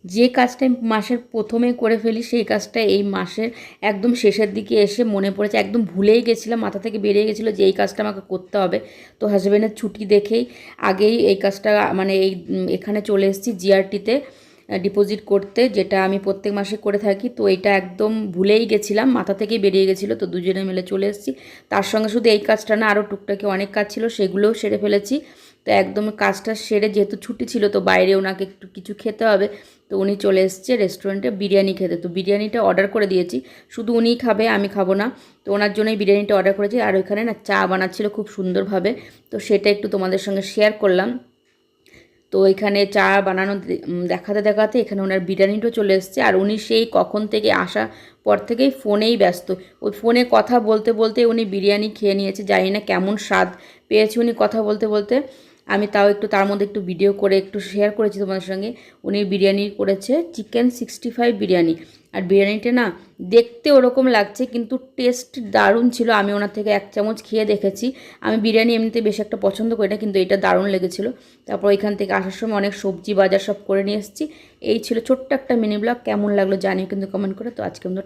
যে কাজটা আমি মাসের প্রথমে করে ফেলি সেই কাজটা এই মাসের একদম শেষের দিকে এসে মনে পড়েছে, একদম ভুলেই গেছিলাম, মাথা থেকে বেরিয়ে গেছিলো যে এই কাজটা আমাকে করতে হবে। তো হাজব্যান্ডের ছুটি দেখেই আগেই এই কাজটা মানে এখানে চলে এসেছি জিআরটিতে ডিপোজিট করতে, যেটা আমি প্রত্যেক মাসে করে থাকি। তো এটা একদম ভুলেই গেছিলাম, মাথা থেকেই বেরিয়ে গেছিলো। তো দুজনে মিলে চলে এসেছি। তার সঙ্গে শুধু এই কাজটা না, আরও টুকটাকি অনেক কাজ ছিল, সেগুলোও সেরে ফেলেছি। তো একদম কাজটা সেরে, যেহেতু ছুটি ছিল তো বাইরে ওনাকে একটু কিছু খেতে হবে, তো উনি চলে এসছে রেস্টুরেন্টে বিরিয়ানি খেতে। তো বিরিয়ানিটা অর্ডার করে দিয়েছি, শুধু উনিই খাবে, আমি খাবো না। তো ওনার জন্যই বিরিয়ানিটা অর্ডার করেছি। আর ওইখানে না চা বানাচ্ছিল খুব সুন্দরভাবে, তো সেটা একটু তোমাদের সঙ্গে শেয়ার করলাম। তো এখানে চা বানানো দেখাতে দেখাতে এখানে ওনার বিরিয়ানিটাও চলে এসছে। আর উনি সেই কখন থেকে আসা পর থেকেই ফোনেই ব্যস্ত, ওই ফোনে কথা বলতে বলতে উনি বিরিয়ানি খেয়ে নিয়েছে। জানি না কেমন স্বাদ পেয়েছে উনি কথা বলতে বলতে। আমি তাও একটু তার মধ্যে একটু ভিডিও করে একটু শেয়ার করেছি তোমাদের সঙ্গে। উনি বিরিয়ানি করেছে চিকেন 65 বিরিয়ানি। আর বিরিয়ানিটা না দেখতে ওরকম লাগছে, কিন্তু টেস্ট দারুণ ছিল। আমি ওনার থেকে 1 চামচ খেয়ে দেখেছি। আমি বিরিয়ানি এমনিতে বেশি একটা পছন্দ করি না, কিন্তু এটা দারুণ লেগেছিলো। তারপর এখান থেকে আসার সময় অনেক সবজি বাজার সব করে নিয়ে এসেছি। এই ছিল ছোট্ট একটা মিনি ব্লগ। কেমন লাগলো জানিও কিন্তু কমেন্ট করে। তো আজকে আমরা